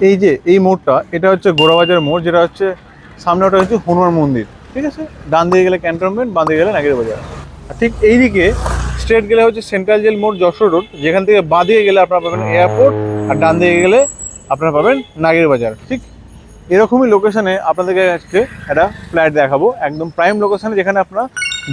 এই যে এই মোড়টা, এটা হচ্ছে গোড়াবাজার মোড়, যেটা হচ্ছে সামনে ওটা হচ্ছে হনুমান মন্দির, ঠিক আছে। ডান দিকে গেলে ক্যান্টনমেন্ট, বাঁ দিকে গেলে নাগের বাজার। আর ঠিক এইদিকে স্ট্রেট গেলে হচ্ছে সেন্ট্রাল জেল মোড়, যশোর রোড, যেখান থেকে বাঁ দিকে গেলে আপনারা পাবেন এয়ারপোর্ট, আর ডান দিকে গেলে আপনারা পাবেন নাগের বাজার। ঠিক এরকমই লোকেশনে আপনাদেরকে আজকে একটা ফ্ল্যাট দেখাবো, একদম প্রাইম লোকেশনে, যেখানে আপনারা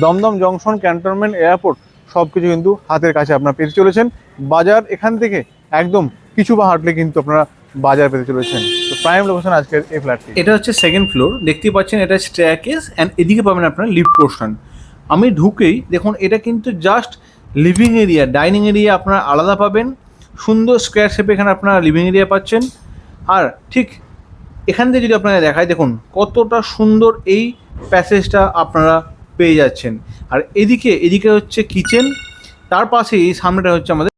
দমদম জংশন, ক্যান্টনমেন্ট, এয়ারপোর্ট সব কিছু কিন্তু হাতের কাছে আপনারা পেতে চলেছেন। বাজার এখান থেকে একদম কিছু বা হাঁটলে কিন্তু আপনারা বাজার পেতে চলেছেন। তো প্রাইম লোকেশন আজকের এই ফ্ল্যাটটি। এটা হচ্ছে সেকেন্ড ফ্লোর, দেখতেই পাচ্ছেন এটা স্টেয়ারকেস, অ্যান্ড এদিকে পাবেন আপনারা লিফট পোর্শন। আমি ঢুকেই দেখুন এটা কিন্তু just living area, dining area আপনারা আলাদা পাবেন। সুন্দর স্কোয়ার শেপে এখানে আপনারা লিভিং এরিয়া পাচ্ছেন। আর ঠিক এখান থেকে যদি আপনারা দেখায়, দেখুন কতটা সুন্দর এই প্যাসেজটা আপনারা পেয়ে যাচ্ছেন। আর এদিকে হচ্ছে কিচেন, তার পাশে এই সামনেটা হচ্ছে আমাদের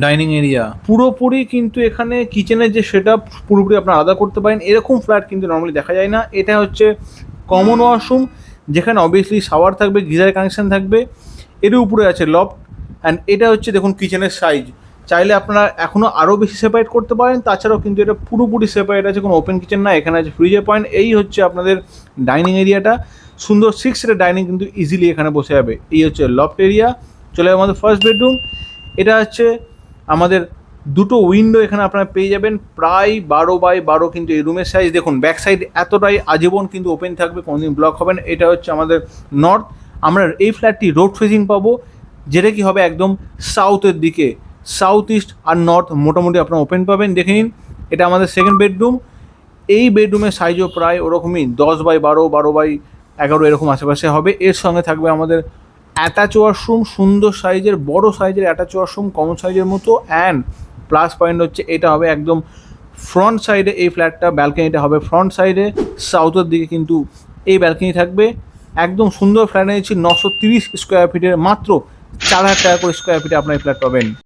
ডাইনিং এরিয়া। পুরোপুরি কিন্তু এখানে কিচেনের যে সেটআপ পুরোপুরি আপনারা আলাদা করতে পারেন, এরকম ফ্ল্যাট কিন্তু নর্মালি দেখা যায় না। এটা হচ্ছে কমন ওয়াশরুম, যেখানে অবভিয়াসলি শাওয়ার থাকবে, গিজার কানেকশন থাকবে। এর উপরে আছে লফট, অ্যান্ড এটা হচ্ছে দেখুন কিচেনের সাইজ। চাইলে আপনারা এখনও আরও বেশি সেপারেট করতে পারেন, তাছাড়াও কিন্তু এটা পুরোপুরি সেপারেট আছে, কোনো ওপেন কিচেন না। এখানে আছে ফ্রিজের পয়েন্ট। এই হচ্ছে আপনাদের ডাইনিং এরিয়াটা, সুন্দর 6 সিটের ডাইনিং কিন্তু ইজিলি এখানে বসে যাবে। এই হচ্ছে লফট এরিয়া। চলে যাবে আমাদের ফার্স্ট বেডরুম। এটা হচ্ছে আমাদের দুটো উইন্ডো এখানে আপনারা পেয়ে যাবেন, প্রায় 12x12 কিন্তু এই রুমের সাইজ। দেখুন ব্যাক সাইড এতটাই আজীবন কিন্তু ওপেন থাকবে, কোনোদিন ব্লক হবে না। এটা হচ্ছে আমাদের নর্থ। আমরা এই ফ্ল্যাটটি রোড ফেসিং পাবো, যেটা কি হবে একদম সাউথের দিকে। সাউথ ইস্ট আর নর্থ মোটামুটি আপনারা ওপেন পাবেন। দেখে নিন, এটা আমাদের সেকেন্ড বেডরুম। এই বেডরুমের সাইজও প্রায় ওরকমই 10x12, 12x11 এরকম আশেপাশে হবে। এর সঙ্গে থাকবে আমাদের অ্যাটাচ ওয়াশরুম, সুন্দর সাইজের, বড় সাইজের অ্যাটাচ ওয়াশরুম, কমন সাইজের মতো। অ্যান্ড প্লাস পয়েন্ট হচ্ছে এটা হবে একদম ফ্রন্ট সাইডে, এই ফ্ল্যাটটা ব্যালকনিটা হবে ফ্রন্ট সাইডে, সাউথের দিকে কিন্তু এই ব্যালকনি থাকবে। একদম সুন্দর ফ্ল্যাট নিয়েছি, 930 স্কোয়ার ফিটের, মাত্র 4,000 টাকা করে স্কোয়ার ফিটে আপনার এই ফ্ল্যাট পাবেন।